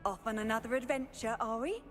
Off on another adventure, are we?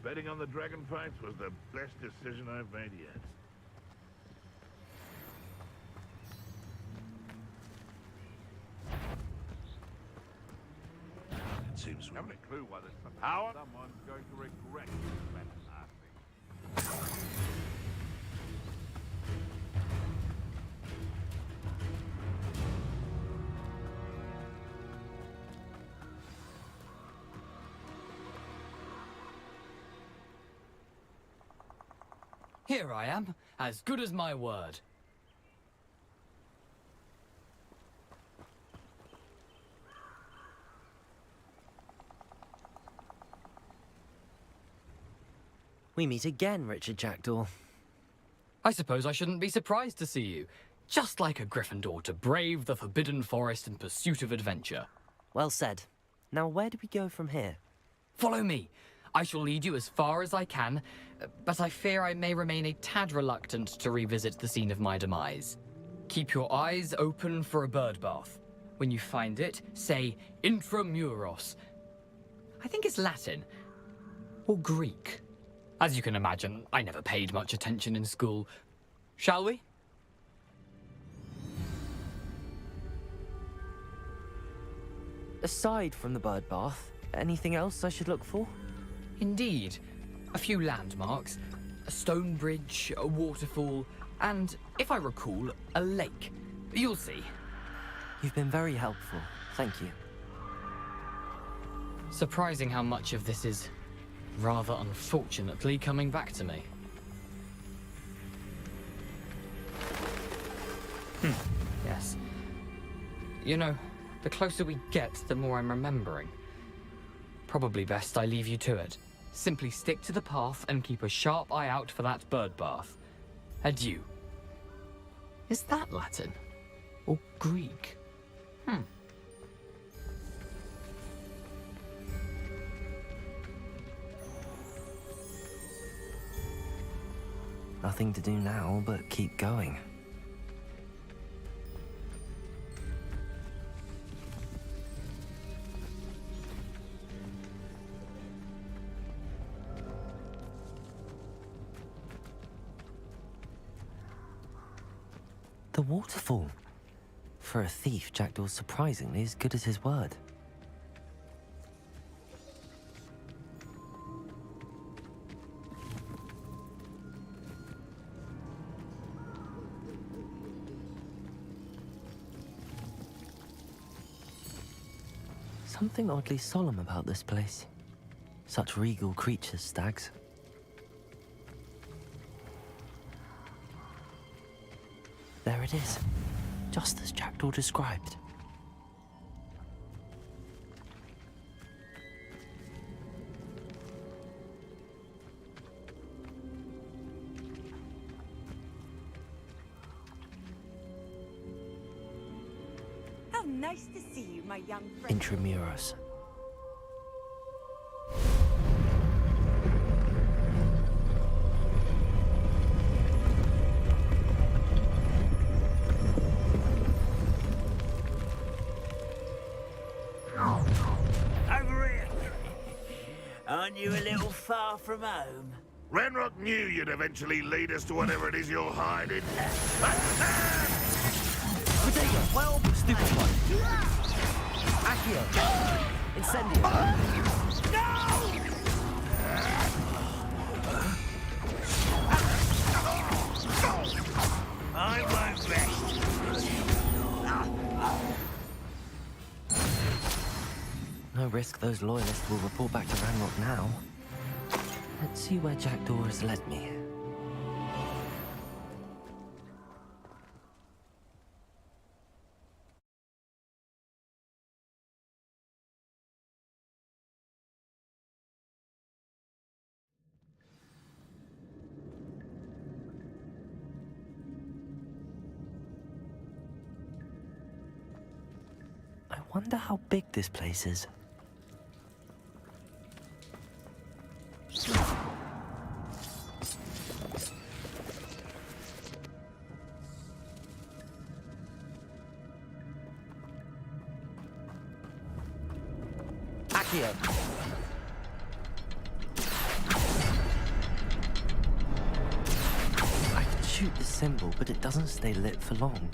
Betting on the dragon fights was the best decision I've made yet. It seems we haven't a clue why there's some power. Someone's going to regret this, I think. Here I am, as good as my word. We meet again, Richard Jackdaw. I suppose I shouldn't be surprised to see you. Just like a Gryffindor to brave the Forbidden Forest in pursuit of adventure. Well said. Now where do we go from here? Follow me. I shall lead you as far as I can, but I fear I may remain a tad reluctant to revisit the scene of my demise. Keep your eyes open for a bird bath. When you find it, say Intramuros. I think it's Latin. Or Greek. As you can imagine, I never paid much attention in school. Shall we? Aside from the bird bath, anything else I should look for? Indeed. A few landmarks, a stone bridge, a waterfall, and, if I recall, a lake. You'll see. You've been very helpful. Thank you. Surprising how much of this is, rather unfortunately, coming back to me. Yes. You know, the closer we get, the more I'm remembering. Probably best I leave you to it. Simply stick to the path and keep a sharp eye out for that bird bath. Adieu. Is that Latin? Or Greek? Nothing to do now but keep going. The waterfall. For a thief, Jackdaw's surprisingly as good as his word. Something oddly solemn about this place. Such regal creatures, stags. There it is, just as Jackdaw described. How nice to see you, my young friend. Intramuros. Over here. Aren't you a little far from home? Ranrock knew you'd eventually lead us to whatever it is you're hiding. Potato! Well, stupid one! Accio! Incendio! I won't rest. No risk those loyalists will report back to Ranrock now. Let's see where YogDhir has led me. I wonder how big this place is. Accio! I can shoot the symbol, but it doesn't stay lit for long.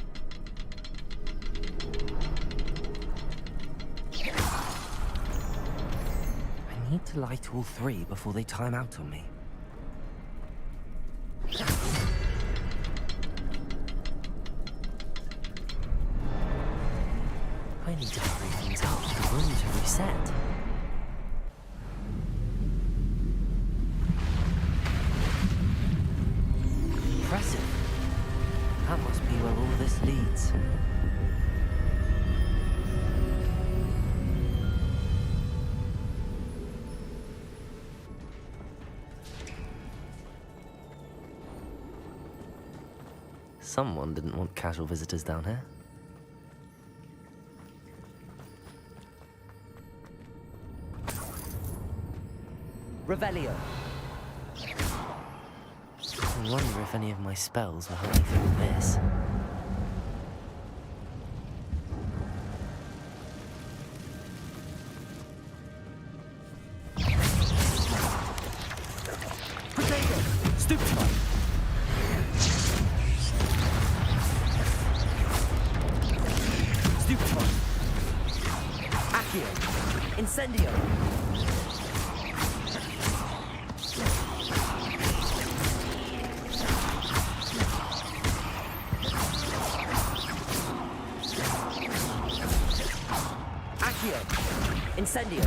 I need to light all three before they time out on me. I need to hurry things up. The room to reset. Impressive. That must be where all this leads. Someone didn't want casual visitors down here. Revelio. I wonder if any of my spells will help me through this. Potato! Stupid one! Stupid one! Accio! Incendio! Incendio!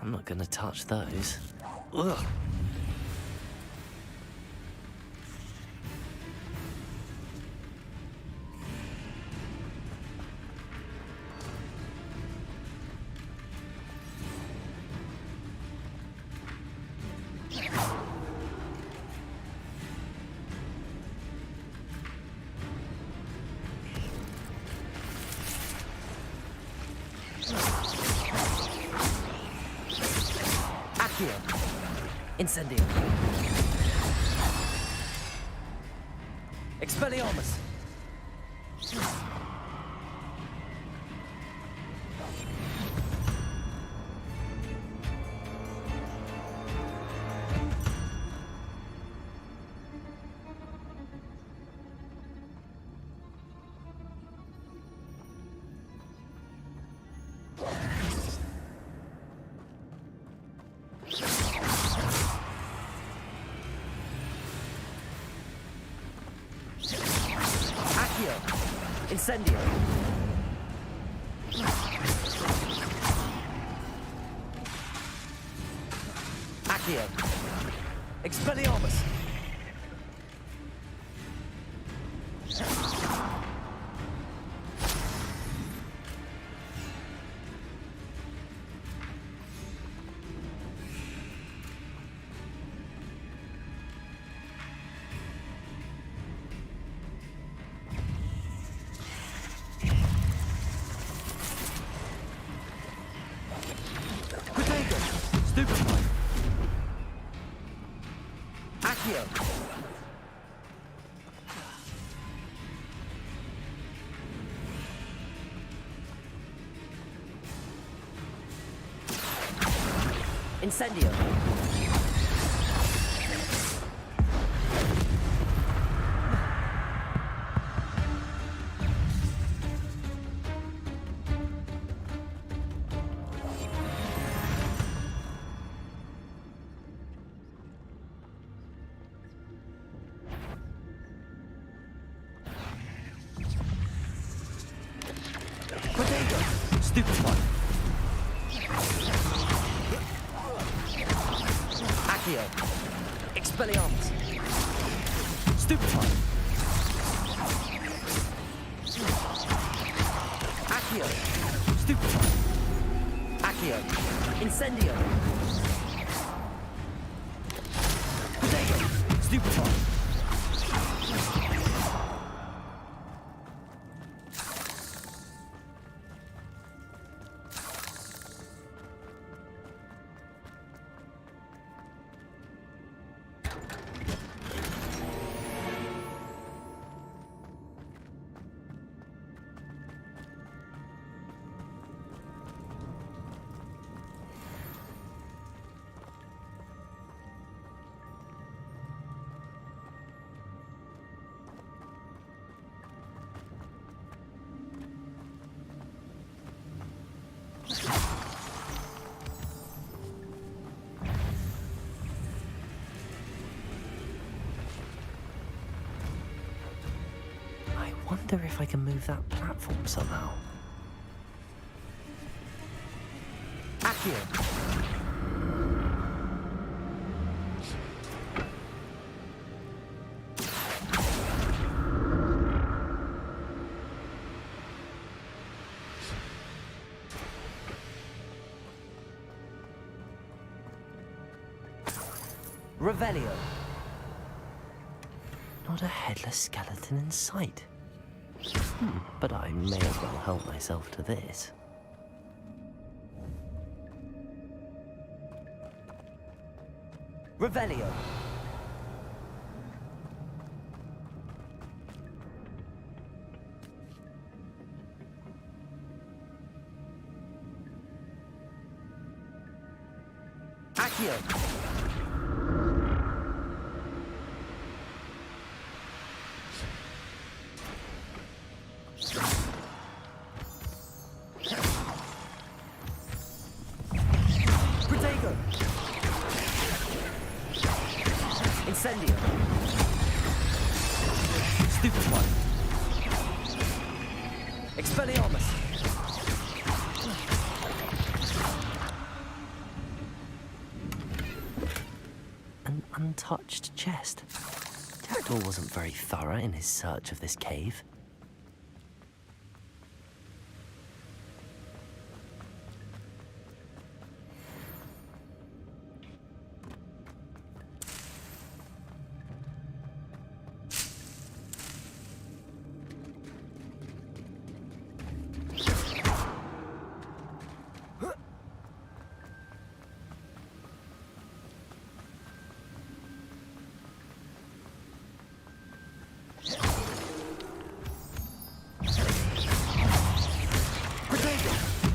I'm not gonna touch those. Ugh! Incendio. Expelliarmus. Incendio. Accio. Expelliarmus. Stupefy. Accio. Incendio. Potato. Stupefy. Accio. Expelliarmus. Stupefy. Accio. Stupefy. Accio. Incendio. Potato. Stupefy. I wonder if I can move that platform somehow. Accio. Revelio. Not a headless skeleton in sight. But I may as well help myself to this. Revelio. Accio. Protego. Incendio. Stupefy. Expelliarmus. An untouched chest. Jackdaw wasn't very thorough in his search of this cave.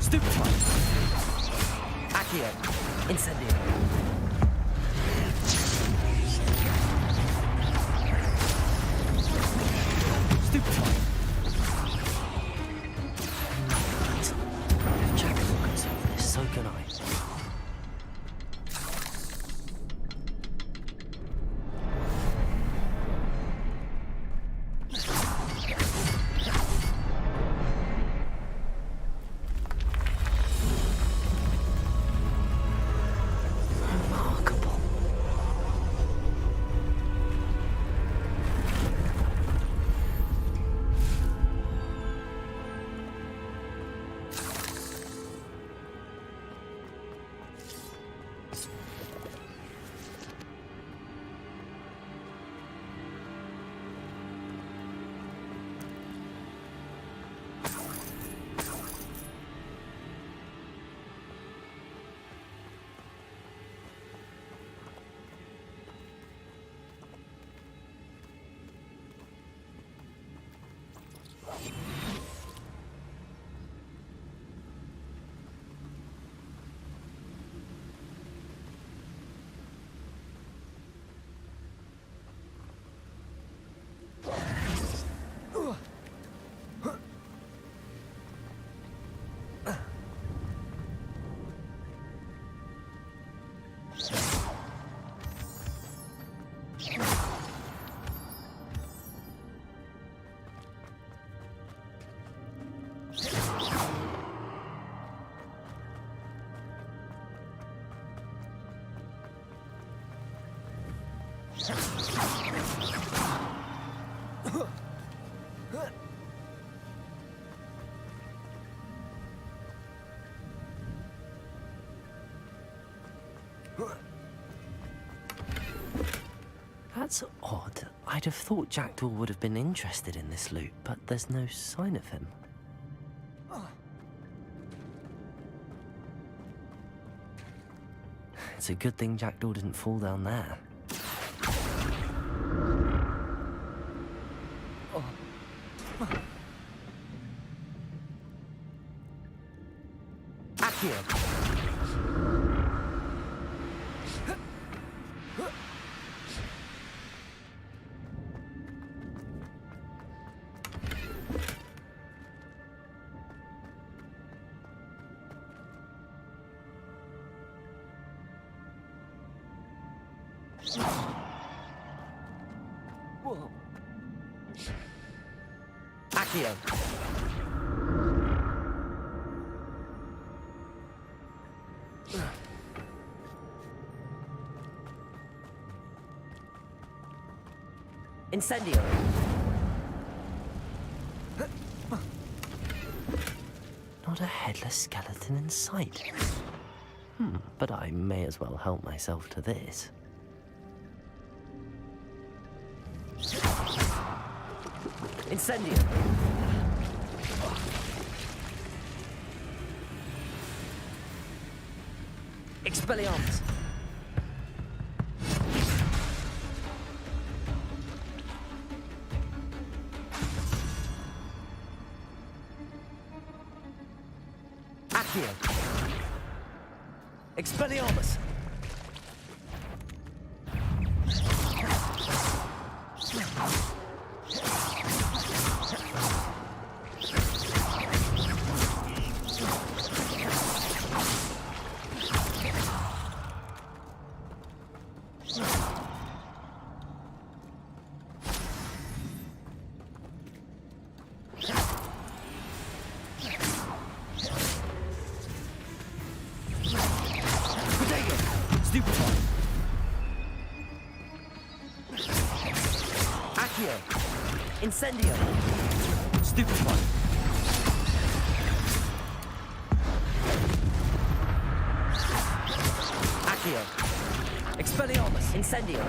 Stupefy. Accio. Incendio. Stupefy. If Jackdaw can solve this, so can I. That's odd. I'd have thought Jackdaw would have been interested in this loot, but there's no sign of him. It's a good thing Jackdaw didn't fall down there. Accio! Accio! Incendio! Not a headless skeleton in sight. But I may as well help myself to this. Incendio! Expelliarmus! Accio! Expelliarmus! Incendio! Stupefy! Accio! Expelliarmus! Incendio!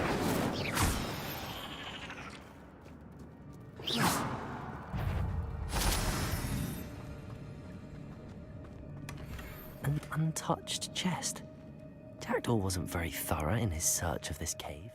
An untouched chest. Jackdaw wasn't very thorough in his search of this cave.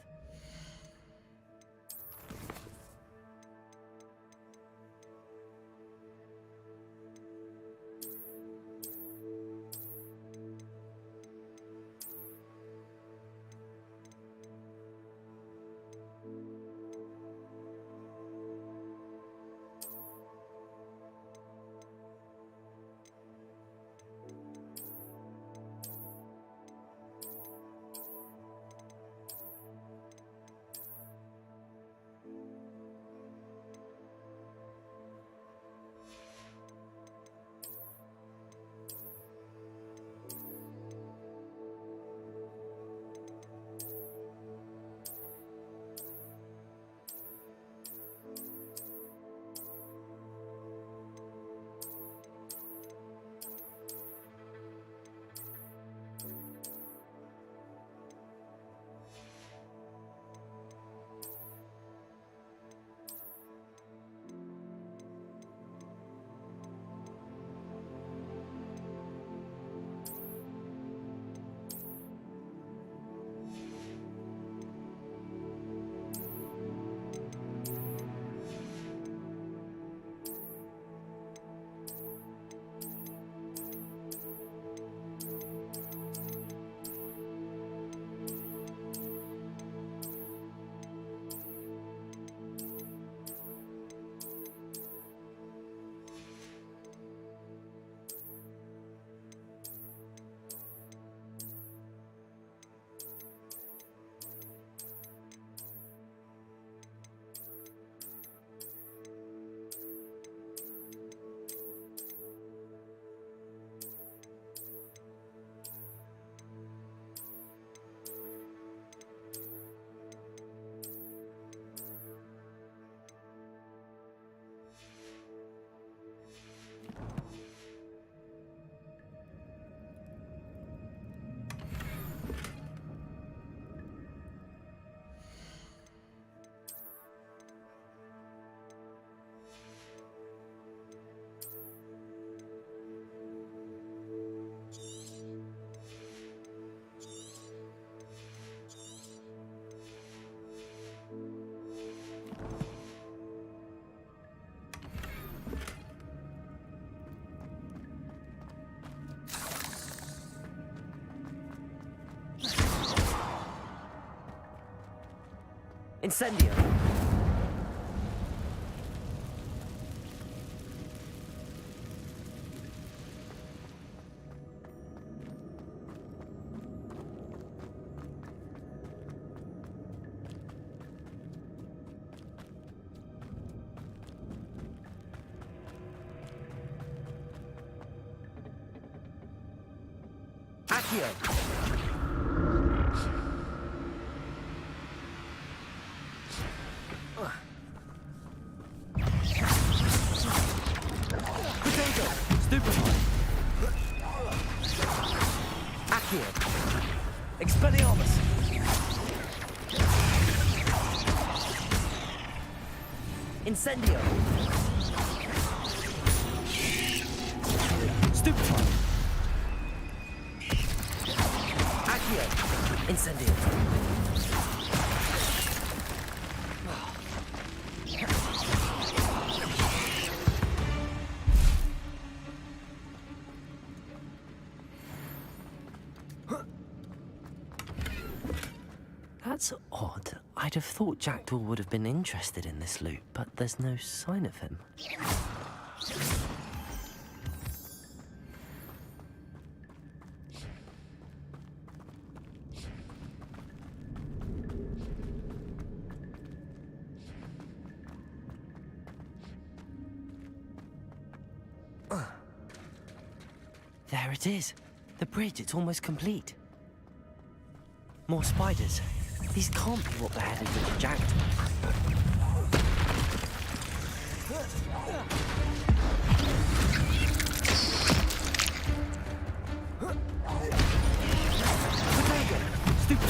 Incendio! Accio! Potato! Stupefy! Accio! Expelliarmus! Incendio! Stupefy! Accio! Incendio! That's odd. I'd have thought Jackdaw would have been interested in this loot, but there's no sign of him. There it is. The bridge, it's almost complete. More spiders. These can't be what beheaded Richard Jackdaw. Potato! Stupid!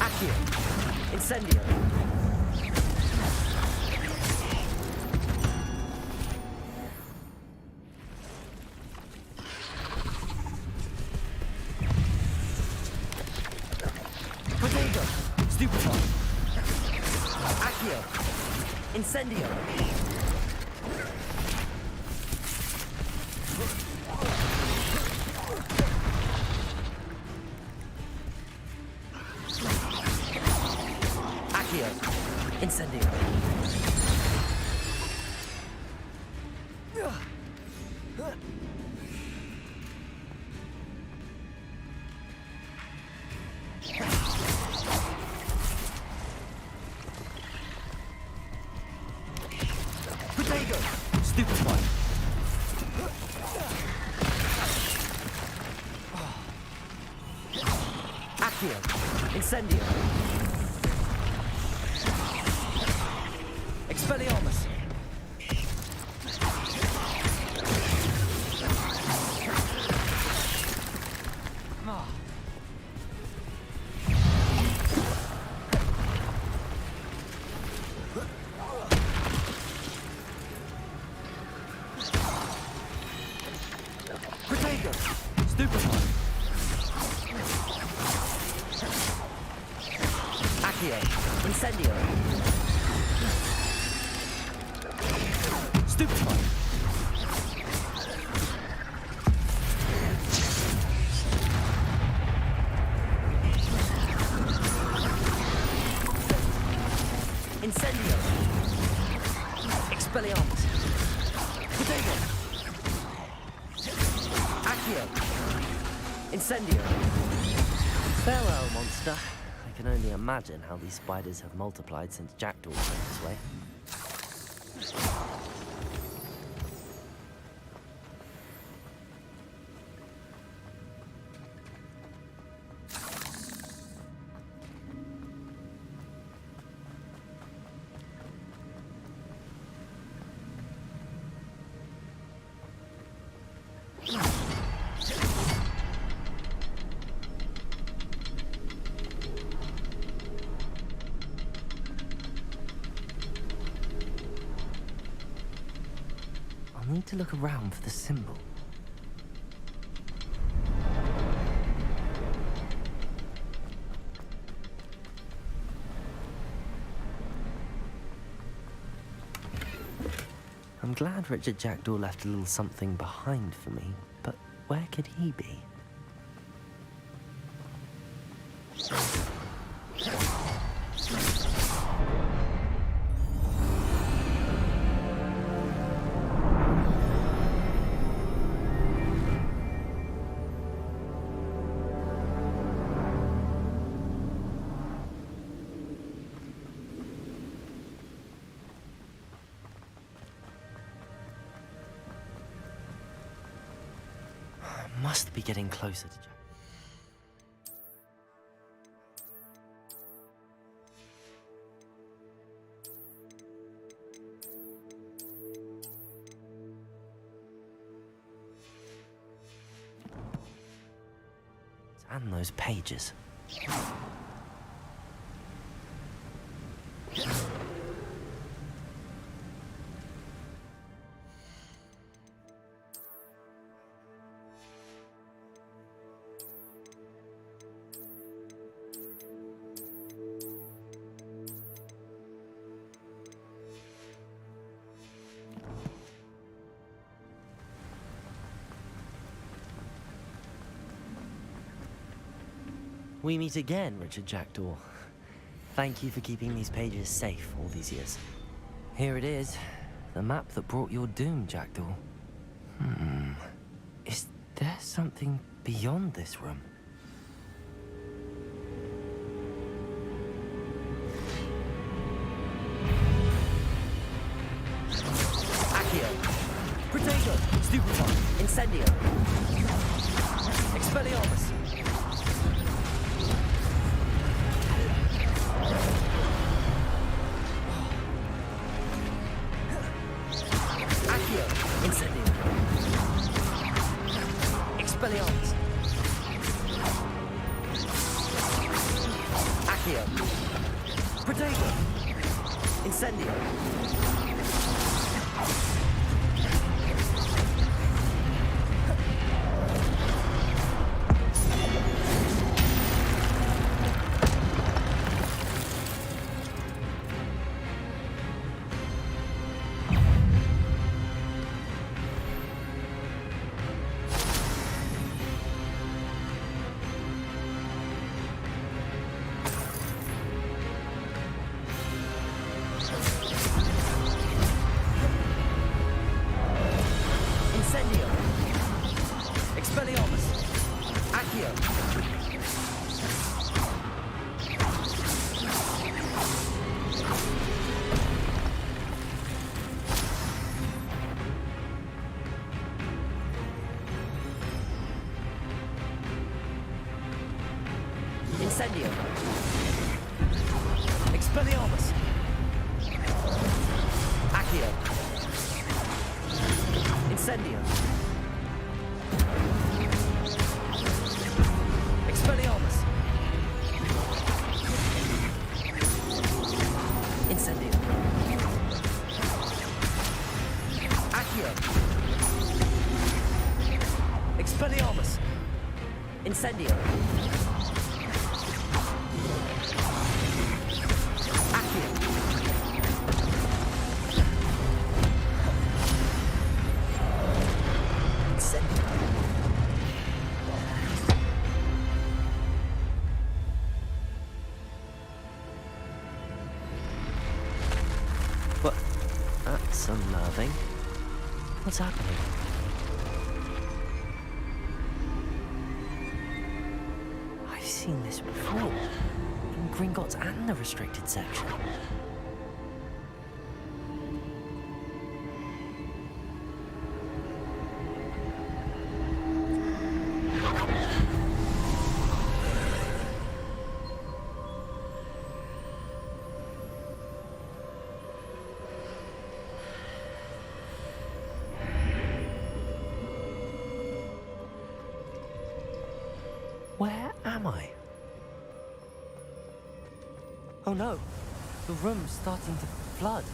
Accio! Incendio! Potato! Stupefy! Accio! Incendio! Accio! Incendio! Potato! Stupefy! Accio! Incendio! Expelliarmus! Potato! Stupefy! Accio! Incendio! Stupefy! Incendio! Expelliarmus! Potato! Accio! Incendio! Farewell, monster. I can only imagine how these spiders have multiplied since Jackdaw went this way. I need to look around for the symbol. I'm glad Richard Jackdaw left a little something behind for me, but where could he be? must be getting closer to Jack. And those pages. We meet again, Richard Jackdaw. Thank you for keeping these pages safe all these years. Here it is, the map that brought your doom, Jackdaw. Is there something beyond this room? Accio! Protego! Stupefy! Incendio! Expelliarmus! Incendio. Expelliarmus. Accio. Protego. Incendio. Incendio. Expelliarmus. Accio. Incendio. Expelliarmus. Incendio. Accio. Expelliarmus. Incendio. But that's unnerving. What's happening? I've seen this before. In Gringotts and the restricted section. Where am I? Oh no, the room's starting to flood.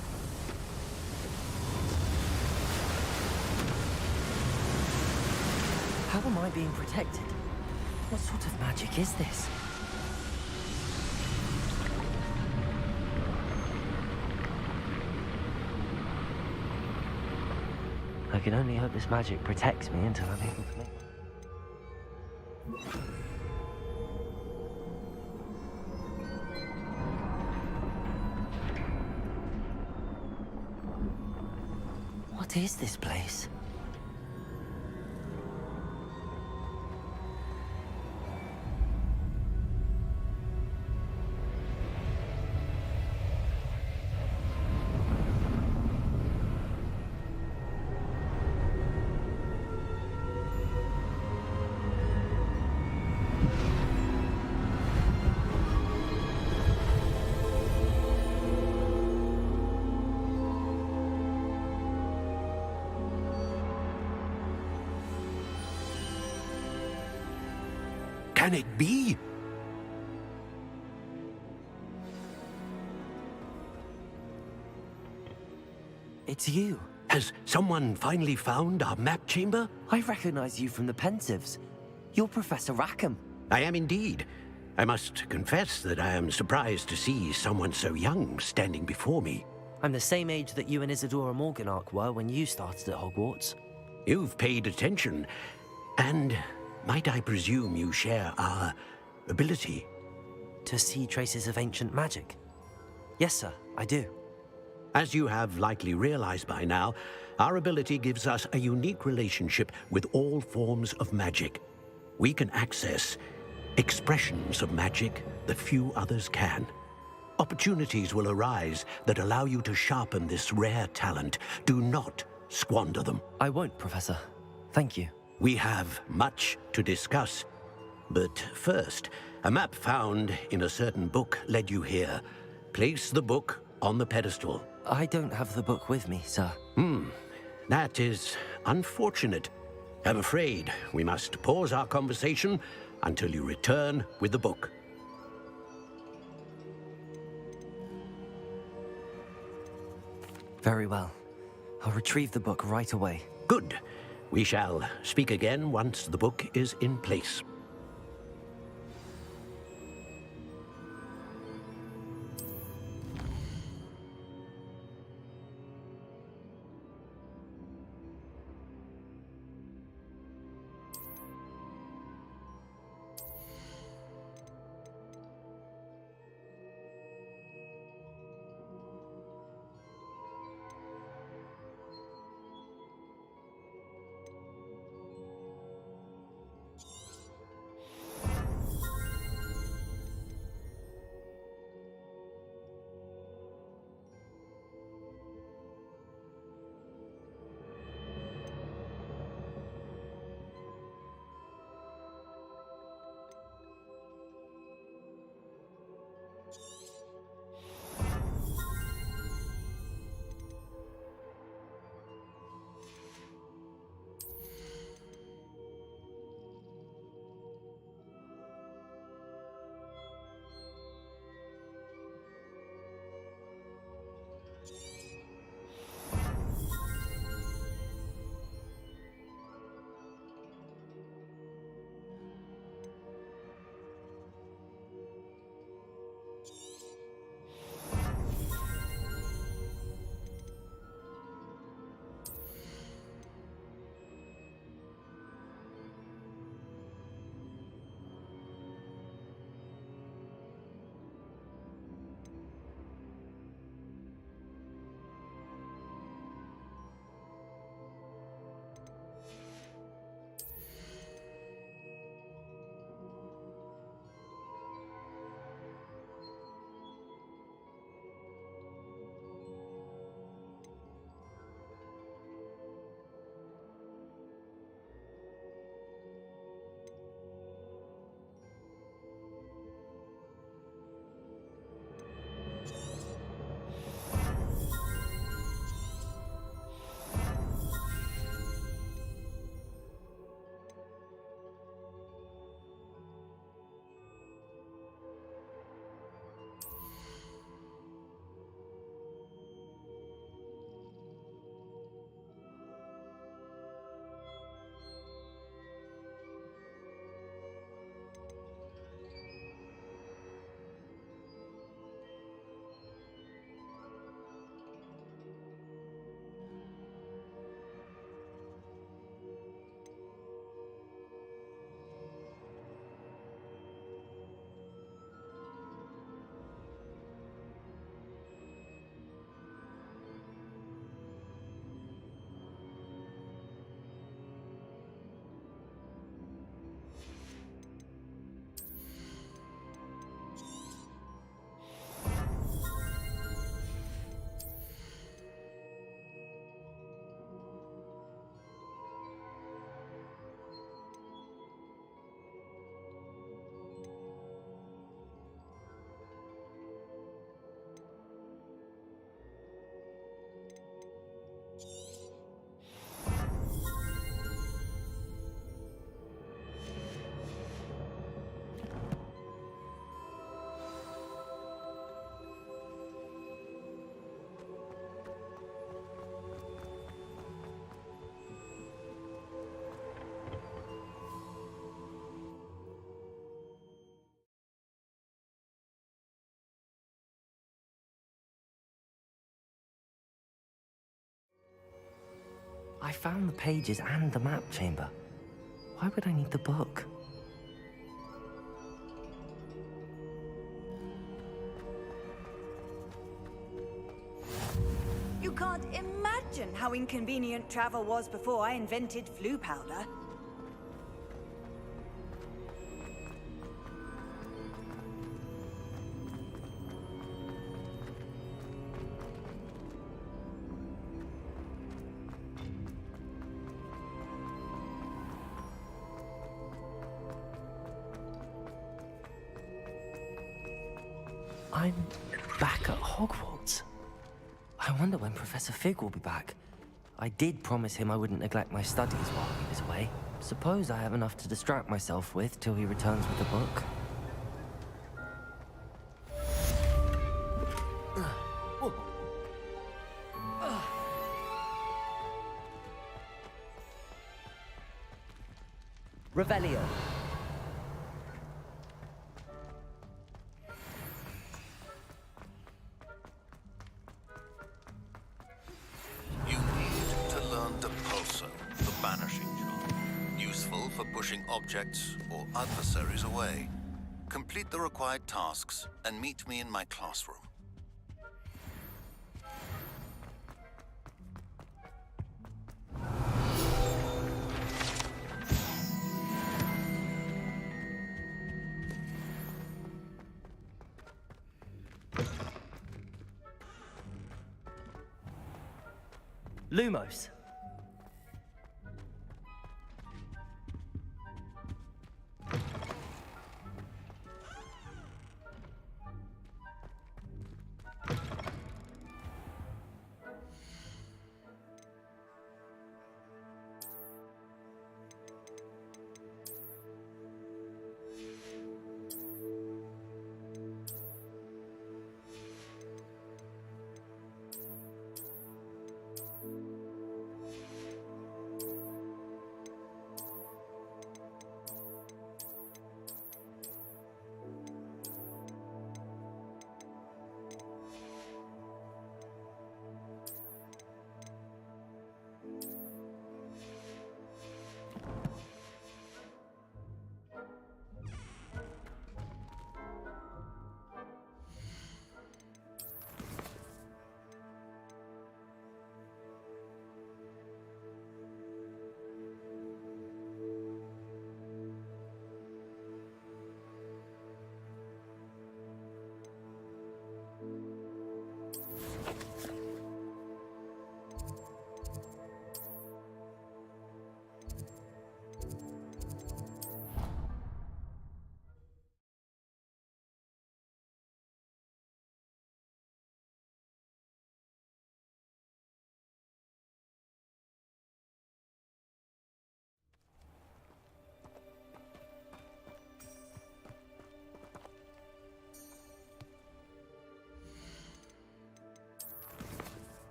How am I being protected? What sort of magic is this? I can only hope this magic protects me until I'm able to make... What is this place? can it be? It's you. Has someone finally found our map chamber? I recognize you from the Pentatives. You're Professor Rackham. I am indeed. I must confess that I am surprised to see someone so young standing before me. I'm the same age that you and Isadora Morganach were when you started at Hogwarts. You've paid attention, and might I presume you share our ability? To see traces of ancient magic? Yes, sir, I do. As you have likely realized by now, our ability gives us a unique relationship with all forms of magic. We can access expressions of magic that few others can. Opportunities will arise that allow you to sharpen this rare talent. Do not squander them. I won't, Professor. Thank you. We have much to discuss. But first, a map found in a certain book led you here. Place the book on the pedestal. I don't have the book with me, sir. That is unfortunate. I'm afraid we must pause our conversation until you return with the book. Very well. I'll retrieve the book right away. Good. We shall speak again once the book is in place. I found the pages and the map chamber. Why would I need the book? You can't imagine how inconvenient travel was before I invented flu powder. I'm back at Hogwarts. I wonder when Professor Fig will be back. I did promise him I wouldn't neglect my studies while he was away. Suppose I have enough to distract myself with till he returns with the book. Revelio. You need to learn Depulso, the banishing charm. Useful for pushing objects or adversaries away. Complete the required tasks and meet me in my classroom. Lumos.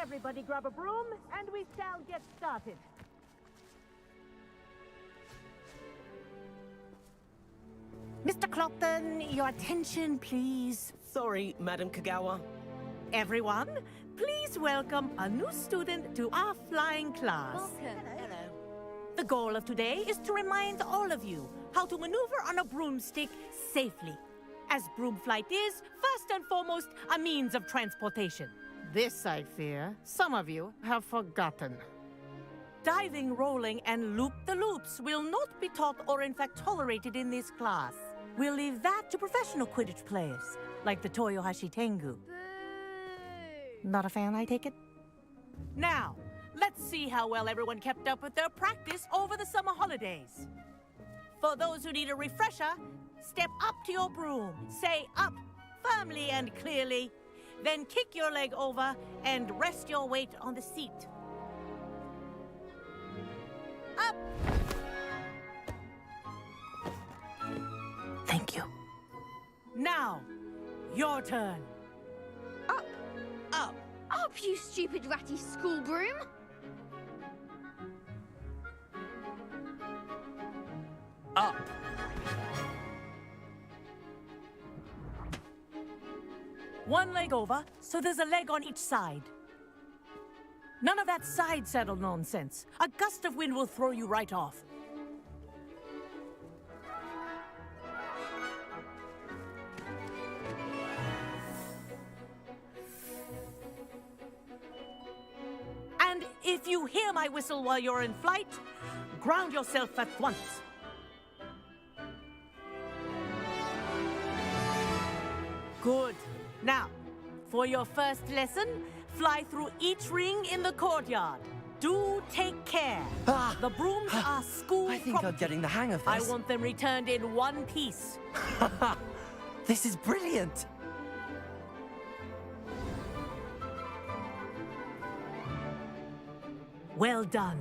Everybody grab a broom, and we shall get started. Mr. Clopton, your attention, please. Sorry, Madam Kagawa. Everyone, please Please welcome a new student to our flying class. Hello. The goal of today is to remind all of you how to maneuver on a broomstick safely, as broom flight is, first and foremost, a means of transportation. This, I fear, some of you have forgotten. Diving, rolling, and loop-the-loops will not be taught or in fact tolerated in this class. We'll leave that to professional Quidditch players, like the Toyohashi Tengu. Not a fan, I take it? Now, let's see how well everyone kept up with their practice over the summer holidays. For those who need a refresher, step up to your broom, say up firmly and clearly, then kick your leg over and rest your weight on the seat. Up! Thank you. Now, your turn. Up! Up! Up, you stupid ratty school broom! Up. One leg over, so there's a leg on each side. None of that side saddle nonsense. A gust of wind will throw you right off. And if you hear my whistle while you're in flight, ground yourself at once. Good. Now, for your first lesson, fly through each ring in the courtyard. Do take care. The brooms are school I think property. I'm getting the hang of I this. want them returned in one piece. This is brilliant. Well done.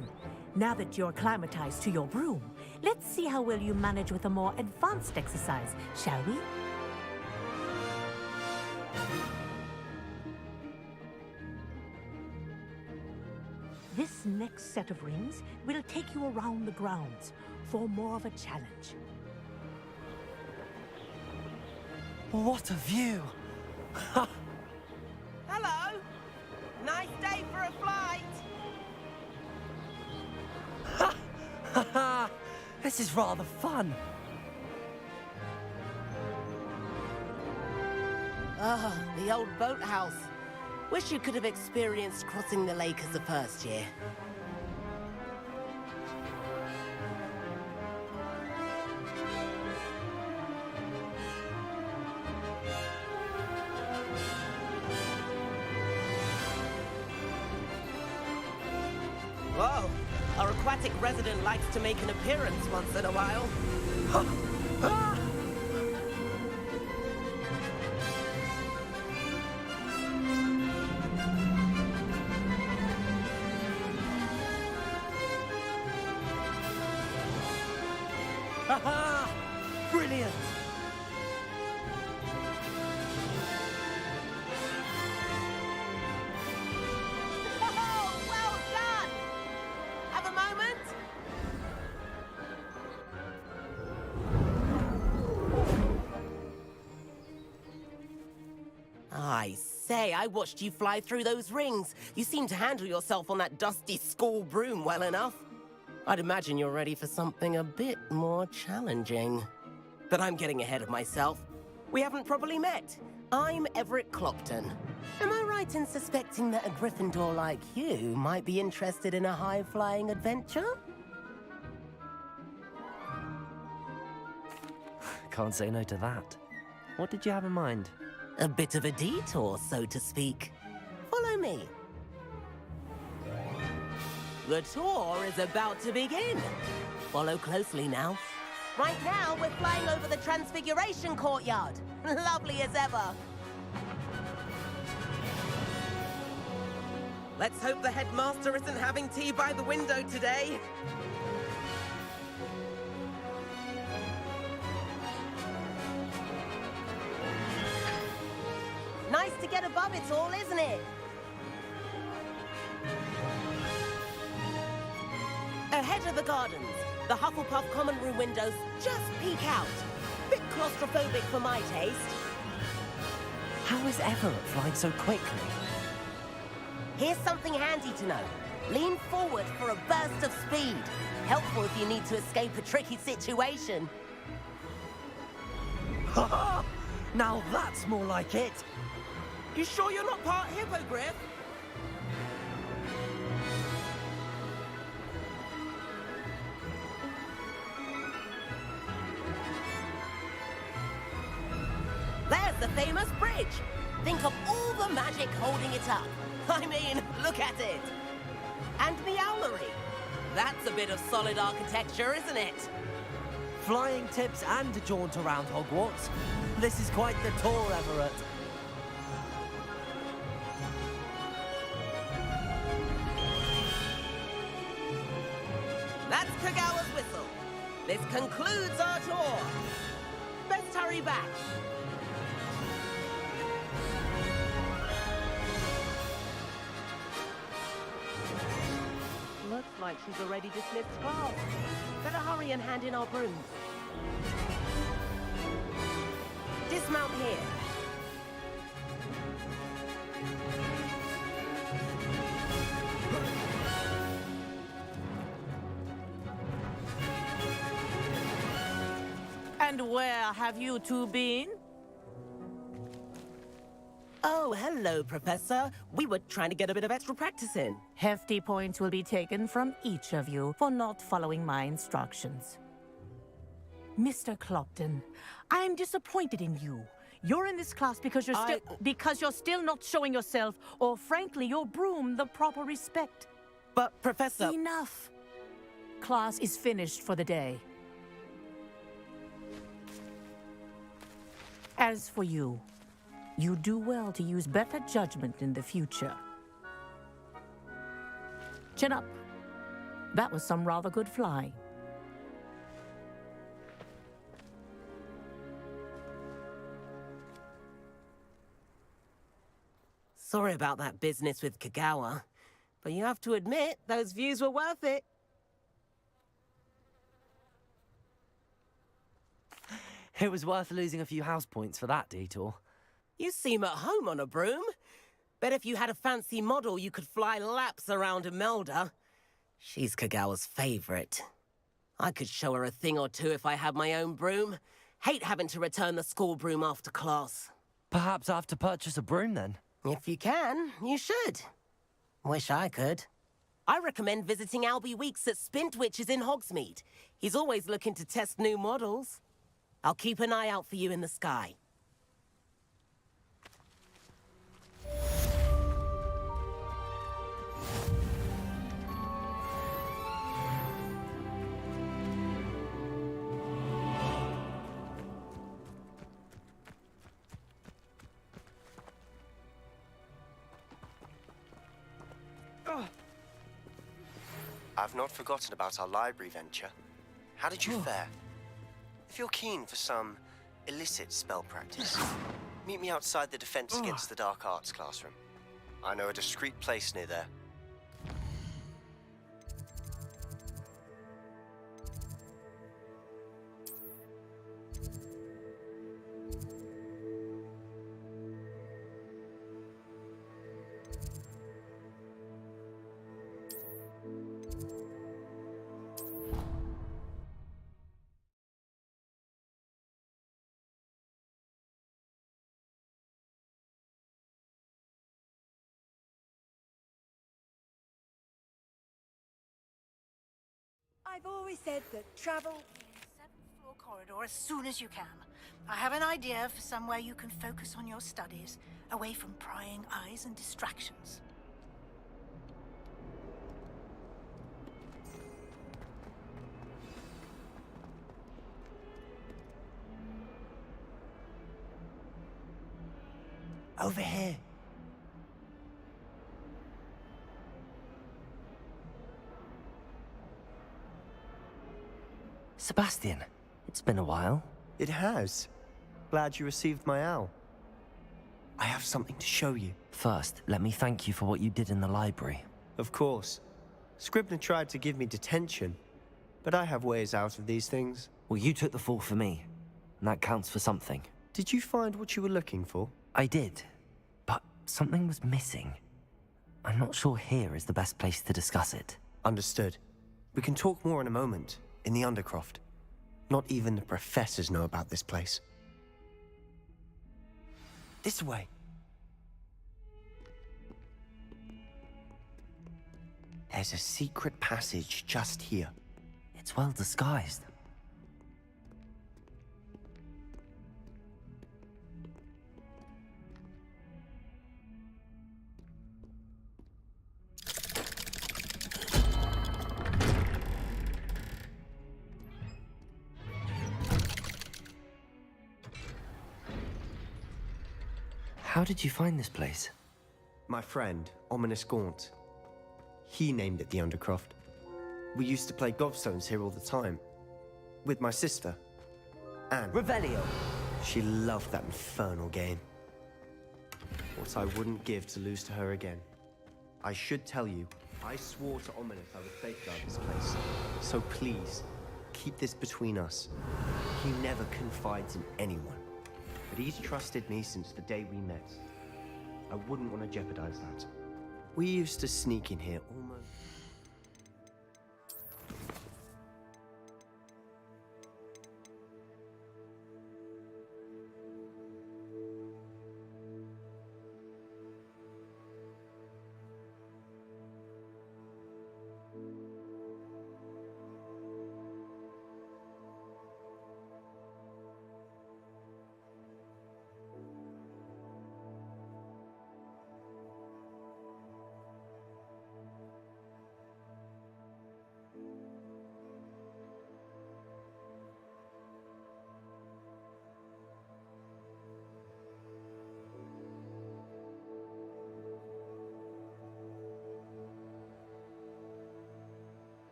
Now that you're acclimatized to your broom, let's see how well you manage with a more advanced exercise, shall we? This next set of rings will take you around the grounds for more of a challenge. What a view. Hello! Nice day for a flight! This is rather fun. Ah, the old boathouse. Wish you could have experienced crossing the lake as a first year. Whoa! Our aquatic resident likes to make an appearance once in a while. Brilliant. Oh, well done! Have a moment? I say, I watched you fly through those rings. You seem to handle yourself on that dusty school broom well enough. I'd imagine you're ready for something a bit more challenging. But I'm getting ahead of myself. We haven't properly met. I'm Everett Clopton. Am I right in suspecting that a Gryffindor like you might be interested in a high-flying adventure? Can't say no to that. What did you have in mind? A bit of a detour, so to speak. Follow me. The tour is about to begin. Follow closely now. Right now, we're flying over the Transfiguration Courtyard. Lovely as ever. Let's hope the headmaster isn't having tea by the window today. Nice to get above it all, isn't it? Ahead of the gardens, the Hufflepuff common room windows just peek out. Bit claustrophobic for my taste. How is Everett flying so quickly? Here's something handy to know. Lean forward for a burst of speed. Helpful if you need to escape a tricky situation. Ha! Now that's more like it. You sure you're not part hippogriff? There's the famous bridge. Think of all the magic holding it up. I mean, look at it. And the owlery. That's a bit of solid architecture, isn't it? Flying tips and a jaunt around Hogwarts. This is quite the tour, Everett. That's Kagawa's whistle. This concludes our tour. Best hurry back. Looks like she's already dismissed class. Better hurry and hand in our brooms. Dismount here. And where have you two been? Oh, hello, Professor. We were trying to get a bit of extra practice in. Hefty points will be taken from each of you for not following my instructions. Mr. Clopton, I am disappointed in you. You're in this class because you're still not showing yourself, or frankly, your broom the proper respect. But, Professor... Enough. Class is finished for the day. As for you, you do well to use better judgment in the future. Chin up. That was some rather good flying. Sorry about that business with Kagawa, but you have to admit, those views were worth it. It was worth losing a few house points for that detour. You seem at home on a broom. Bet if you had a fancy model, you could fly laps around Imelda. She's Kagawa's favorite. I could show her a thing or two if I had my own broom. Hate having to return the school broom after class. Perhaps I have to purchase a broom then. If you can, you should. Wish I could. I recommend visiting Albie Weeks at Spintwitches in Hogsmeade. He's always looking to test new models. I'll keep an eye out for you in the sky. I've not forgotten about our library venture. How did you fare? If you're keen for some illicit spell practice, meet me outside the Defense Against the Dark Arts classroom. I know a discreet place near there. I've always said that travel... Seventh floor corridor as soon as you can. I have an idea for somewhere you can focus on your studies, away from prying eyes and distractions. Over here. Sebastian, it's been a while. It has. Glad you received my owl. I have something to show you. First, let me thank you for what you did in the library. Of course. Scribner tried to give me detention, but I have ways out of these things. Well, you took the fall for me, and that counts for something. Did you find what you were looking for? I did, but something was missing. I'm not sure here is the best place to discuss it. Understood. We can talk more in a moment, in the Undercroft. Not even the professors know about this place. This way. There's a secret passage just here. It's well disguised. How did you find this place? My friend, Ominous Gaunt. He named it the Undercroft. We used to play gobstones here all the time. With my sister, Anne. Revelio! She loved that infernal game. What I wouldn't give to lose to her again. I should tell you, I swore to Ominous I would safeguard this place. So please, keep this between us. He never confides in anyone. But he's trusted me since the day we met. I wouldn't want to jeopardize that. We used to sneak in here almost...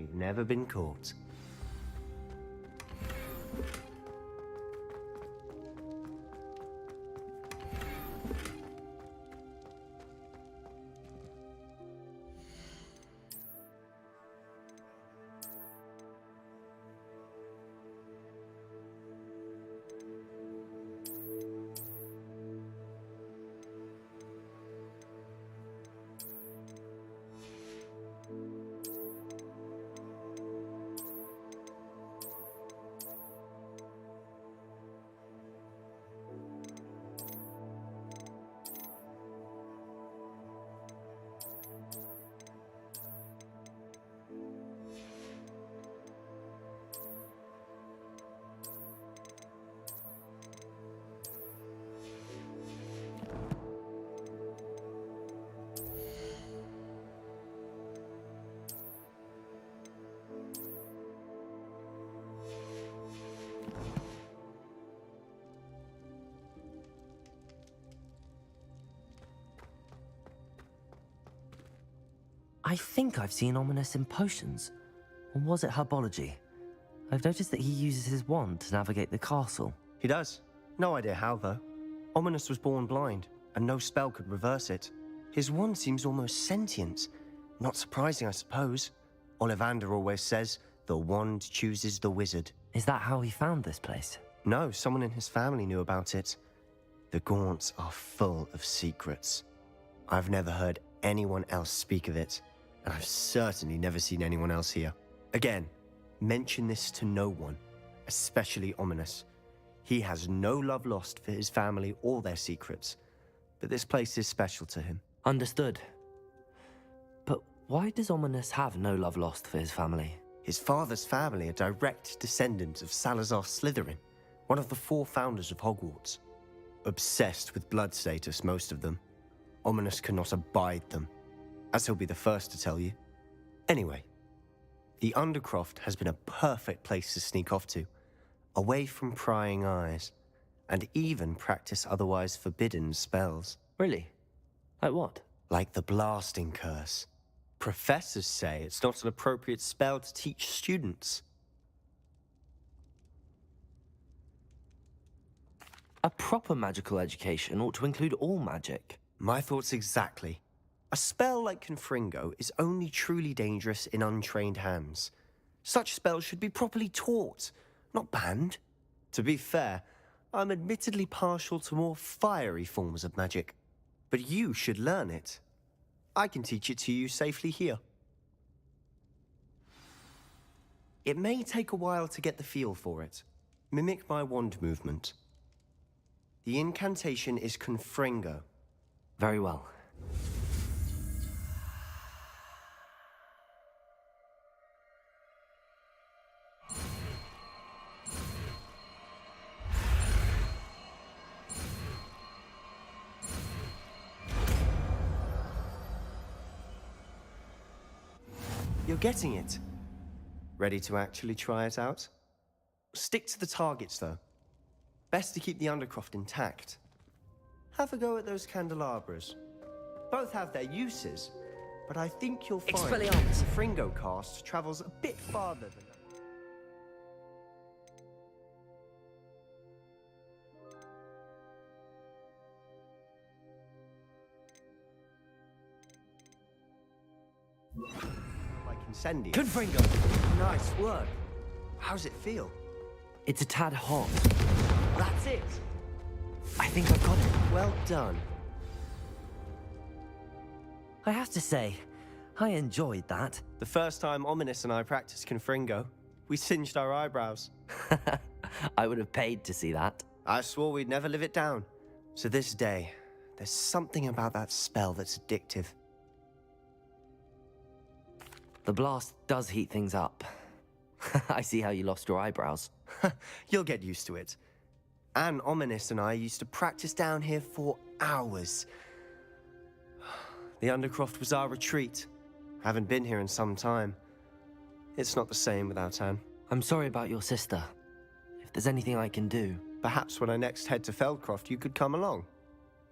We've never been caught. I think I've seen Ominous in potions. Or was it herbology? I've noticed that he uses his wand to navigate the castle. He does. No idea how, though. Ominous was born blind, and no spell could reverse it. His wand seems almost sentient. Not surprising, I suppose. Ollivander always says, the wand chooses the wizard. Is that how he found this place? No, someone in his family knew about it. The Gaunts are full of secrets. I've never heard anyone else speak of it, and I've certainly never seen anyone else here. Again, mention this to no one, especially Ominous. He has no love lost for his family or their secrets, but this place is special to him. Understood. But why does Ominous have no love lost for his family? His father's family are direct descendants of Salazar Slytherin, one of the 4 founders of Hogwarts. Obsessed with blood status, most of them. Ominous cannot abide them, as he'll be the first to tell you. Anyway, the Undercroft has been a perfect place to sneak off to, away from prying eyes, and even practice otherwise forbidden spells. Really? Like what? Like the Blasting Curse. Professors say it's not an appropriate spell to teach students. A proper magical education ought to include all magic. My thoughts exactly. A spell like Confringo is only truly dangerous in untrained hands. Such spells should be properly taught, not banned. To be fair, I'm admittedly partial to more fiery forms of magic. But you should learn it. I can teach it to you safely here. It may take a while to get the feel for it. Mimic my wand movement. The incantation is Confringo. Very well. You're getting it. Ready to actually try it out? Stick to the targets, though. Best to keep the Undercroft intact. Have a go at those candelabras. Both have their uses, but I think you'll find Expelliarmus. the Fringo cast travels a bit farther than... Like Incendio. Confringo! Nice work. How's it feel? It's a tad hot. That's it. I think I've got it. Well done. I have to say, I enjoyed that. The first time Ominous and I practiced Confringo, we singed our eyebrows. I would have paid to see that. I swore we'd never live it down. To this day, there's something about that spell that's addictive. The blast does heat things up. I see how you lost your eyebrows. You'll get used to it. Anne, Ominous, and I used to practice down here for hours. The Undercroft was our retreat. Haven't been here in some time. It's not the same without Anne. I'm sorry about your sister. If there's anything I can do... Perhaps when I next head to Feldcroft, you could come along.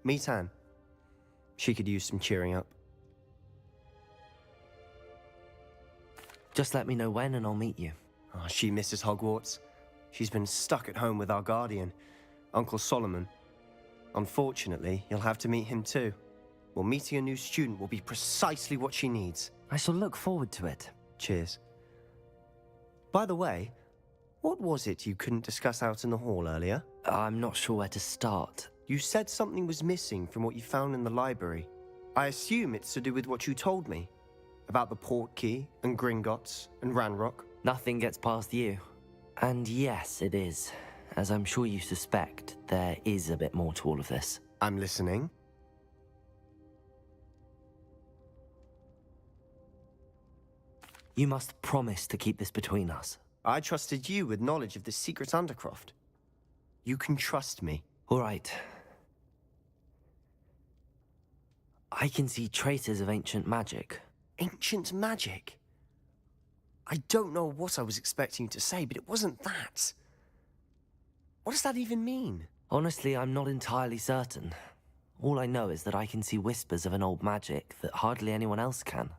Meet Anne. She could use some cheering up. Just let me know when and I'll meet you. Oh, she misses Hogwarts. She's been stuck at home with our guardian, Uncle Solomon. Unfortunately, you'll have to meet him too. Well, meeting a new student will be precisely what she needs. I shall look forward to it. Cheers. By the way, what was it you couldn't discuss out in the hall earlier? I'm not sure where to start. You said something was missing from what you found in the library. I assume it's to do with what you told me. About the Portkey and Gringotts and Ranrock. Nothing gets past you. And yes, it is. As I'm sure you suspect, there is a bit more to all of this. I'm listening. You must promise to keep this between us. I trusted you with knowledge of the secret Undercroft. You can trust me. All right. I can see traces of ancient magic. Ancient magic? I don't know what I was expecting you to say, but it wasn't that. What does that even mean? Honestly, I'm not entirely certain. All I know is that I can see whispers of an old magic that hardly anyone else can.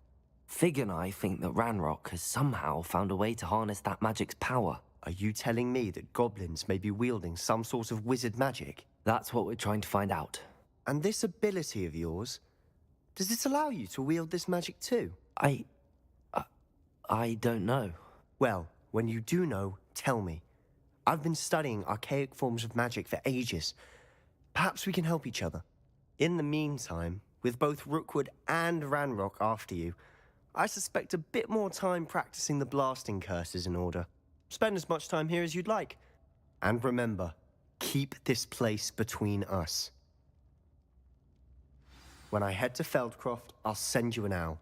Fig and I think that Ranrock has somehow found a way to harness that magic's power. Are you telling me that goblins may be wielding some sort of wizard magic? That's what we're trying to find out. And this ability of yours, does it allow you to wield this magic too? I don't know. Well, when you do know, tell me. I've been studying archaic forms of magic for ages. Perhaps we can help each other. In the meantime, with both Rookwood and Ranrock after you, I suspect a bit more time practicing the blasting curse is in order. Spend as much time here as you'd like. And remember, keep this place between us. When I head to Feldcroft, I'll send you an owl.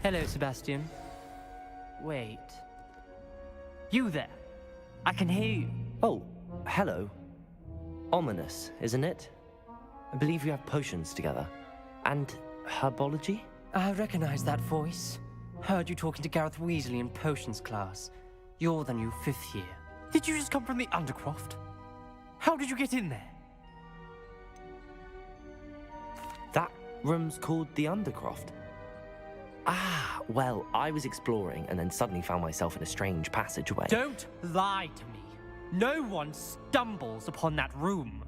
Hello, Sebastian. Wait. You there? I can hear you. Oh, hello. Ominous, isn't it? I believe we have potions together. And herbology? I recognize that voice. Heard you talking to Gareth Weasley in potions class. You're the new 5th year. Did you just come from the Undercroft? How did you get in there? That room's called the Undercroft. Ah, well, I was exploring and then suddenly found myself in a strange passageway. Don't lie to me. No one stumbles upon that room.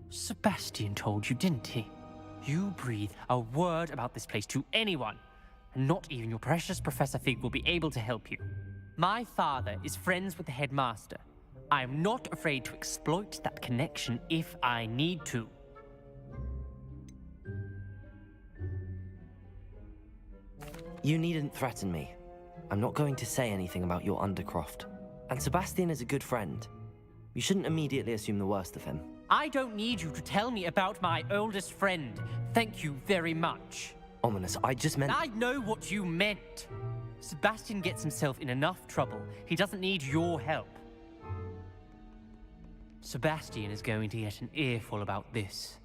Sebastian told you, didn't he? You breathe a word about this place to anyone, and not even your precious Professor Fig will be able to help you. My father is friends with the headmaster. I am not afraid to exploit that connection if I need to. You needn't threaten me. I'm not going to say anything about your Undercroft. And Sebastian is a good friend. You shouldn't immediately assume the worst of him. I don't need you to tell me about my oldest friend. Thank you very much. Ominous, I just meant... I know what you meant. Sebastian gets himself in enough trouble. He doesn't need your help. Sebastian is going to get an earful about this.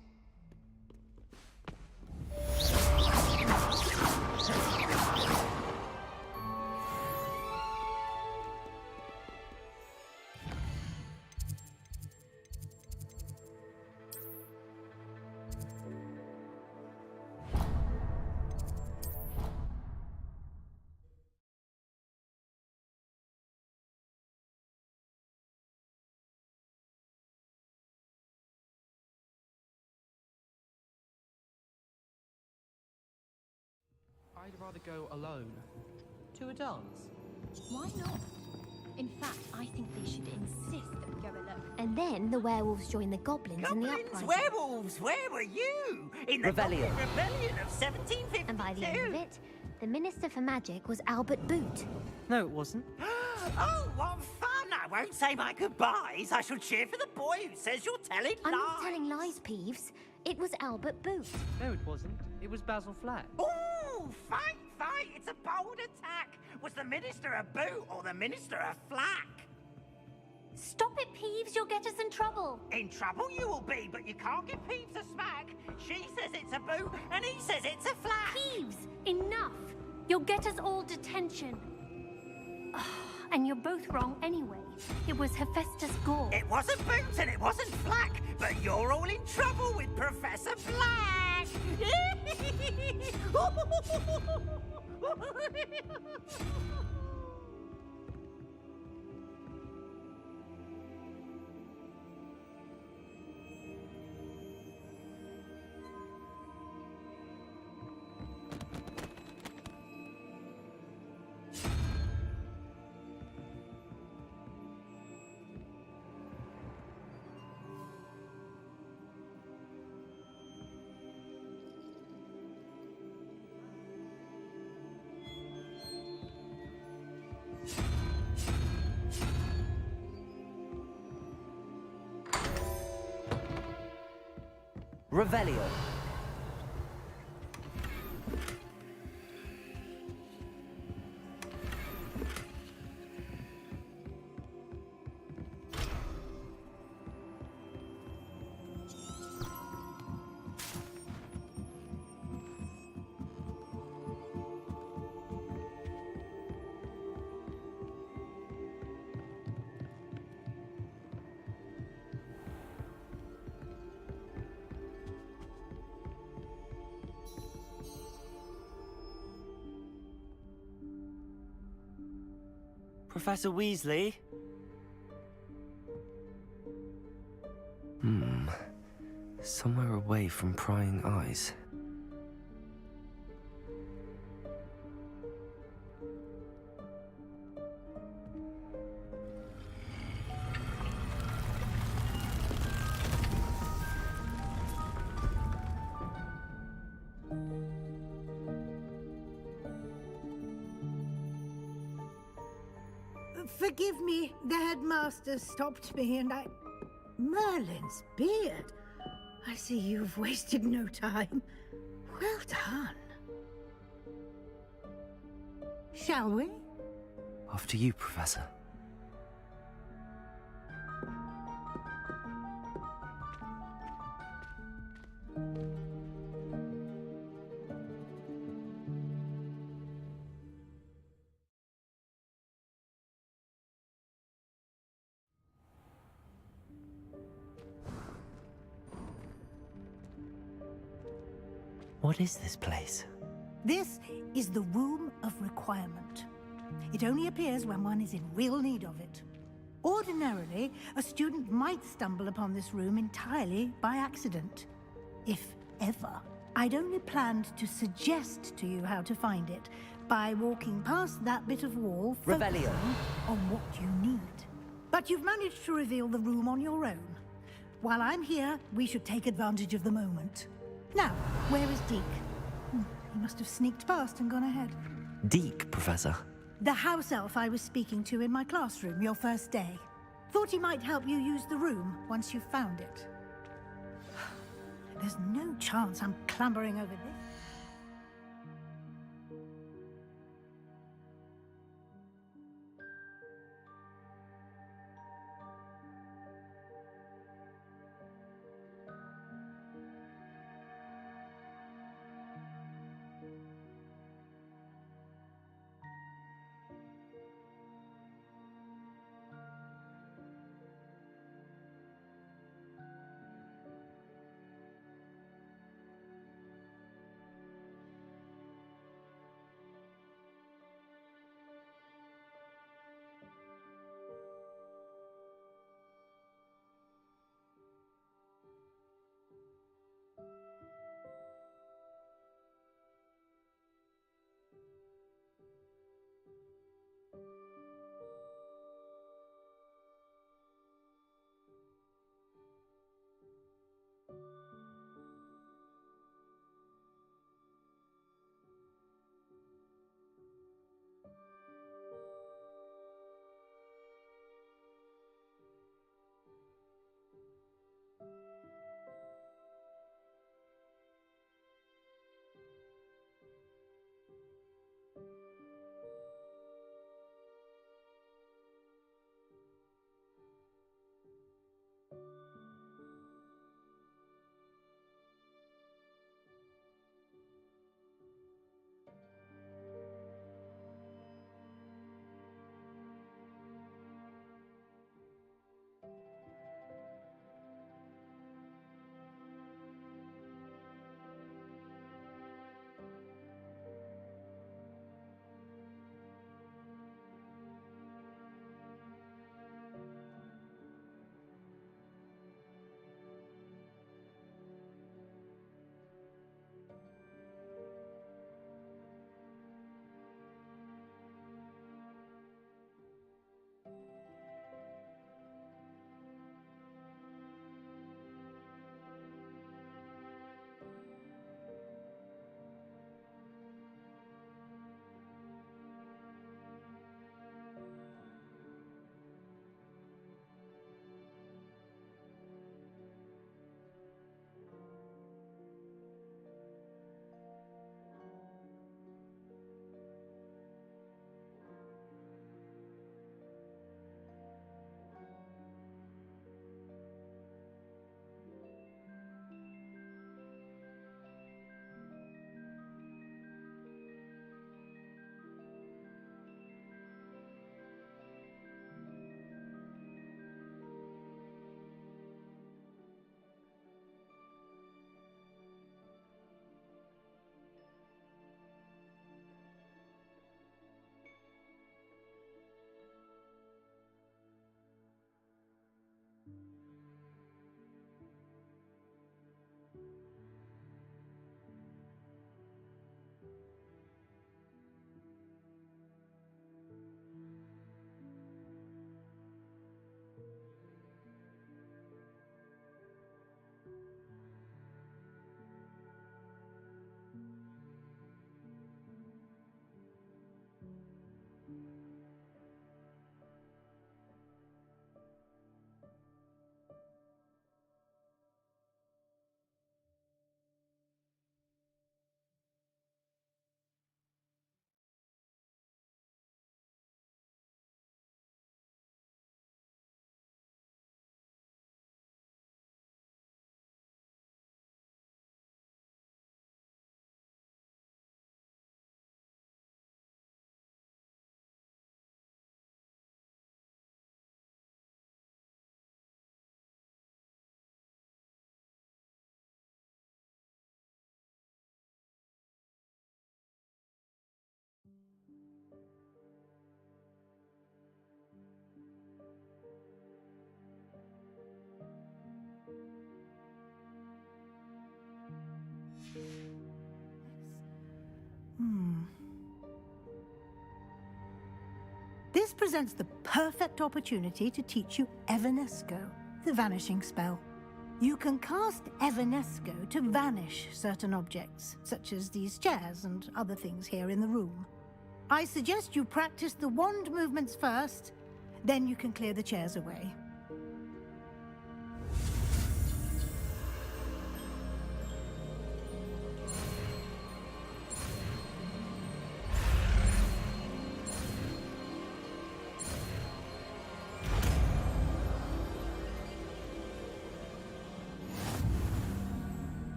I'd rather go alone. To a dance? Why not? In fact, I think they should insist that we go alone. And then the werewolves join the goblins in the uprising. Werewolves, where were you? In the Rebellion. Goblin Rebellion of 1752. And by the end of it, the Minister for Magic was Albert Boot. No, it wasn't. Oh, what fun! I won't say my goodbyes. I shall cheer for the boy who says you're telling lies. I'm not telling lies, Peeves. It was Albert Boot. No, it wasn't. It was Basil Flack. Ooh, fight! It's a bold attack. Was the Minister a Boot or the Minister a Flack? Stop it, Peeves. You'll get us in trouble. In trouble you will be, but you can't give Peeves a smack. She says it's a boot, and he says it's a flack. Peeves, enough. You'll get us all detention. And you're both wrong anyway. It was Hephaestus Gore. It wasn't Boot and it wasn't Flack, but you're all in trouble with Professor Flack. Revelio. Professor Weasley? Somewhere away from prying eyes. Forgive me, the headmaster stopped me and I... Merlin's beard. I see you've wasted no time. Well done. Shall we? After you, Professor. What is this place? This is the Room of Requirement. It only appears when one is in real need of it. Ordinarily, a student might stumble upon this room entirely by accident. If ever. I'd only planned to suggest to you how to find it by walking past that bit of wall, focusing on what you need. But you've managed to reveal the room on your own. While I'm here, we should take advantage of the moment. Now, where is Deke? He must have sneaked past and gone ahead. Deke, Professor. The house elf I was speaking to in my classroom your first day. Thought he might help you use the room once you've found it. There's no chance I'm clambering over this. presents the perfect opportunity to teach you Evanesco, the vanishing spell. You can cast Evanesco to vanish certain objects, such as these chairs and other things here in the room. I suggest you practice the wand movements first, then you can clear the chairs away.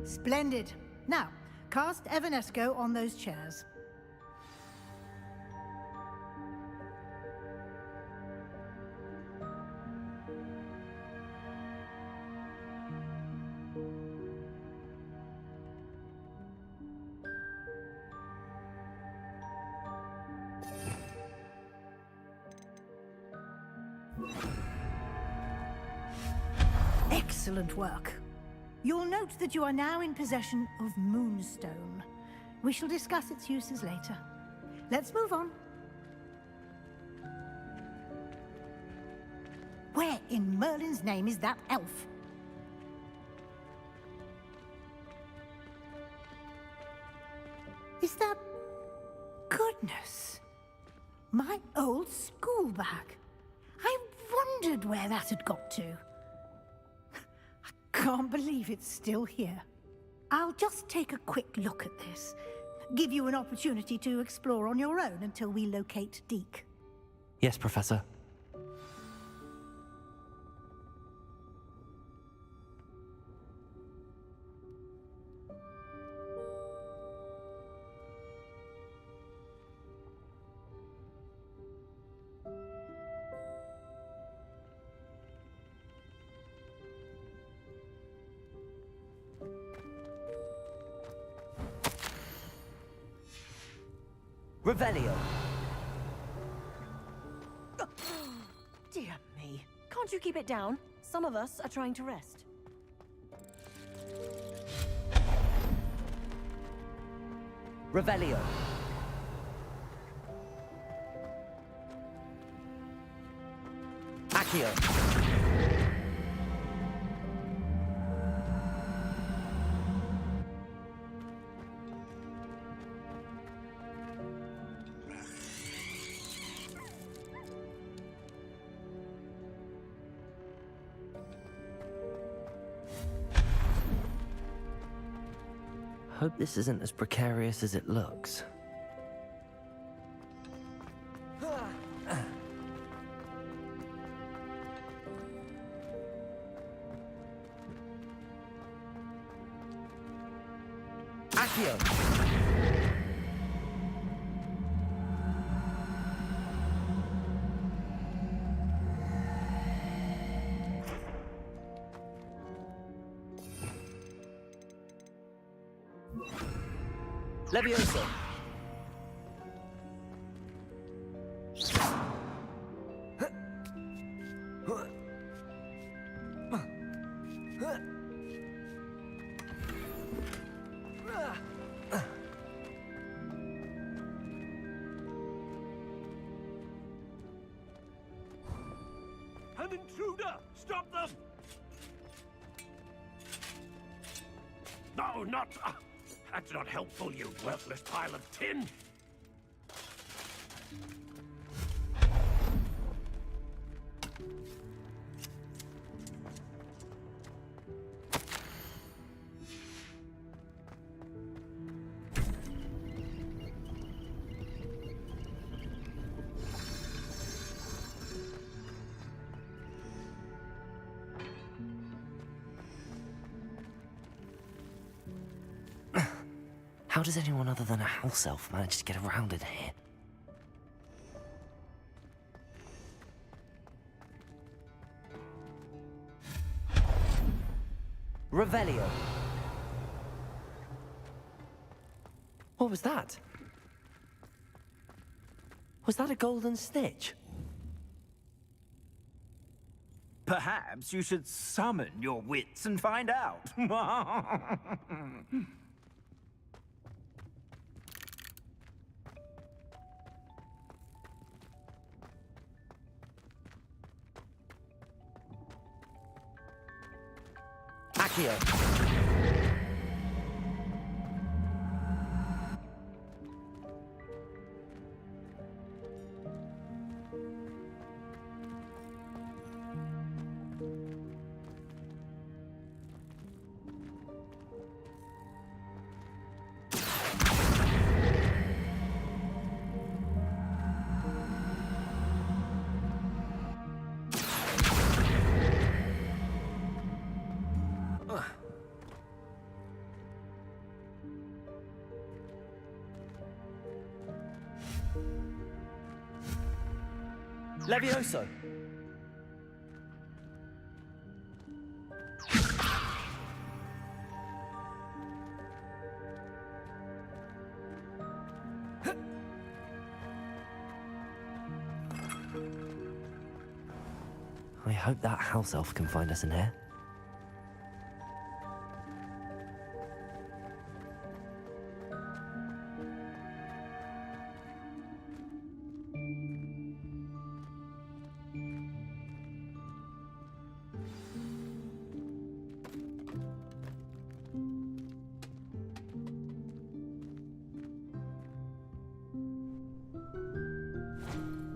Splendid. Now, cast Evanesco on those chairs. Excellent work. You'll note that you are now in possession of Moonstone. We shall discuss its uses later. Let's move on. Where in Merlin's name is that elf? Is that... Goodness! My old school bag. I wondered where that had got to. Can't believe it's still here. I'll just take a quick look at this. Give you an opportunity to explore on your own until we locate Deke. Yes, Professor. Revelio. Dear me. Can't you keep it down? Some of us are trying to rest. Revelio. Accio. Hope this isn't as precarious as it looks. Accio! Levioso. An intruder! Stop them! No, not... That's not helpful, you worthless pile of tin! How does anyone other than a house elf manage to get around in here? Revelio. What was that? Was that a golden snitch? Perhaps you should summon your wits and find out. YogDhir. Levioso! I hope that house elf can find us in here.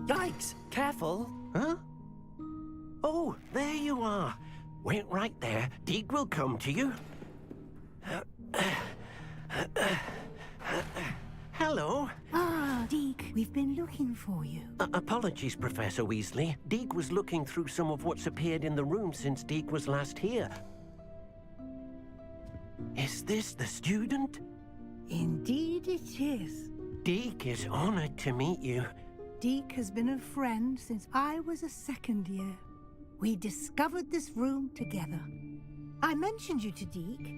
Yikes! Careful! Huh? Oh, there you are. Wait right there. Deke will come to you. Hello. Ah, Deke, we've been looking for you. Apologies, Professor Weasley. Deke was looking through some of what's appeared in the room since Deke was last here. Is this the student? Indeed it is. Deke is honored to meet you. Deke has been a friend since I was a second year. We discovered this room together. I mentioned you to Deke.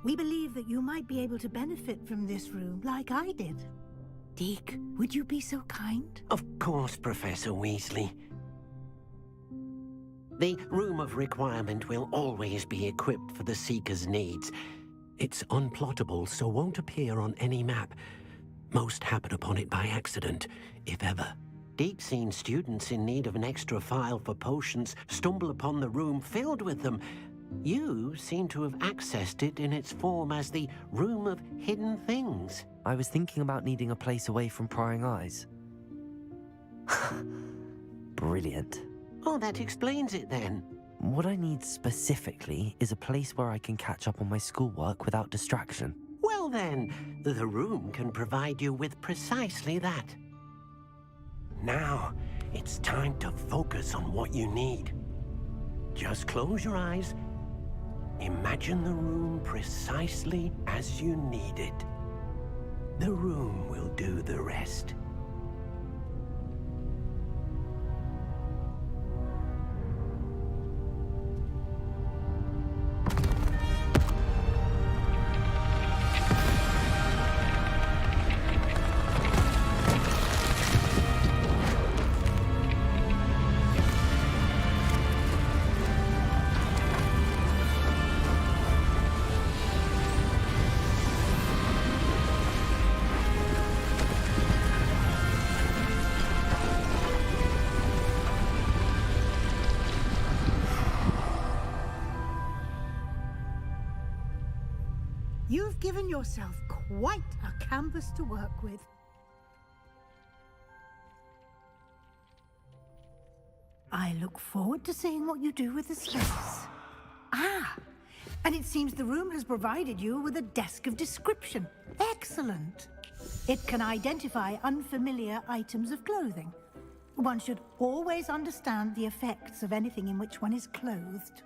We believe that you might be able to benefit from this room like I did. Deke, would you be so kind? Of course, Professor Weasley. The Room of Requirement will always be equipped for the Seeker's needs. It's unplottable, so won't appear on any map. Most happen upon it by accident, if ever. Deke's seen students in need of an extra file for potions stumble upon the room filled with them. You seem to have accessed it in its form as the Room of Hidden Things. I was thinking about needing a place away from prying eyes. Brilliant. Oh, that explains it then. What I need specifically is a place where I can catch up on my schoolwork without distraction. Well then, the room can provide you with precisely that. Now, it's time to focus on what you need. Just close your eyes. Imagine the room precisely as you need it. The room will do the rest. You've given yourself quite a canvas to work with. I look forward to seeing what you do with the space. Ah, and it seems the room has provided you with a desk of description. Excellent. It can identify unfamiliar items of clothing. One should always understand the effects of anything in which one is clothed.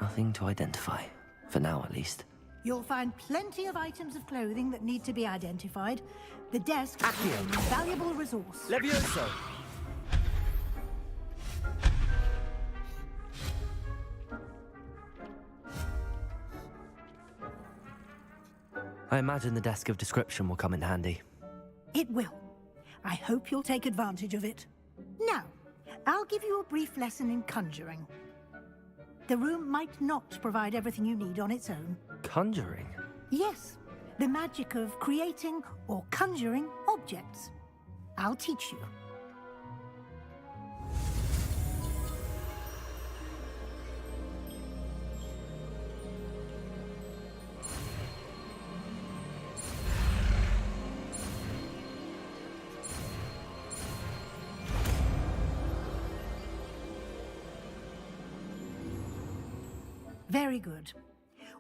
Nothing to identify, for now at least. You'll find plenty of items of clothing that need to be identified. The desk is an invaluable resource. Levioso! I imagine the desk of description will come in handy. It will. I hope you'll take advantage of it. Now, I'll give you a brief lesson in conjuring. The room might not provide everything you need on its own. Conjuring? Yes, the magic of creating or conjuring objects. I'll teach you. Very good.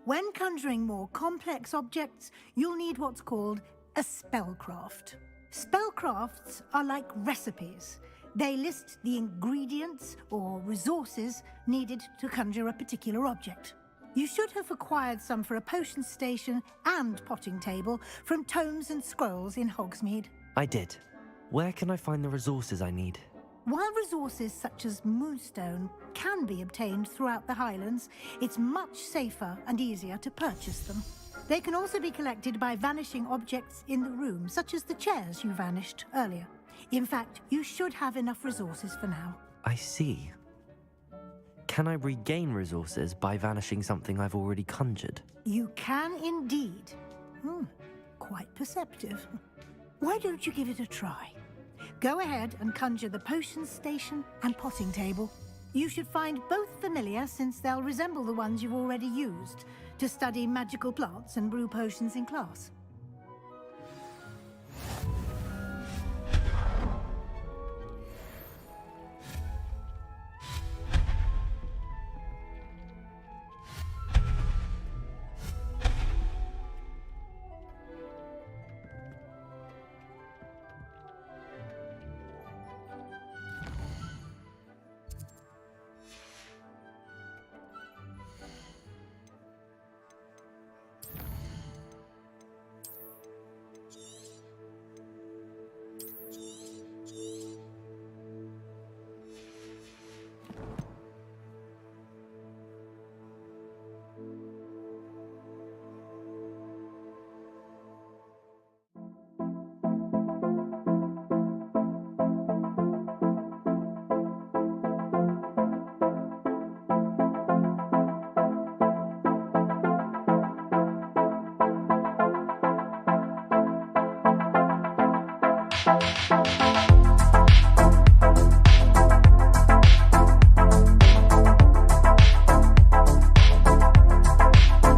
When conjuring more complex objects, you'll need what's called a spellcraft. Spellcrafts are like recipes. They list the ingredients or resources needed to conjure a particular object. You should have acquired some for a potion station and potting table from tomes and scrolls in Hogsmeade. I did. Where can I find the resources I need? While resources such as moonstone can be obtained throughout the Highlands, it's much safer and easier to purchase them. They can also be collected by vanishing objects in the room, such as the chairs you vanished earlier. In fact, you should have enough resources for now. I see. Can I regain resources by vanishing something I've already conjured? You can indeed. Quite perceptive. Why don't you give it a try? Go ahead and conjure the potion station and potting table. You should find both familiar, since they'll resemble the ones you've already used to study magical plants and brew potions in class.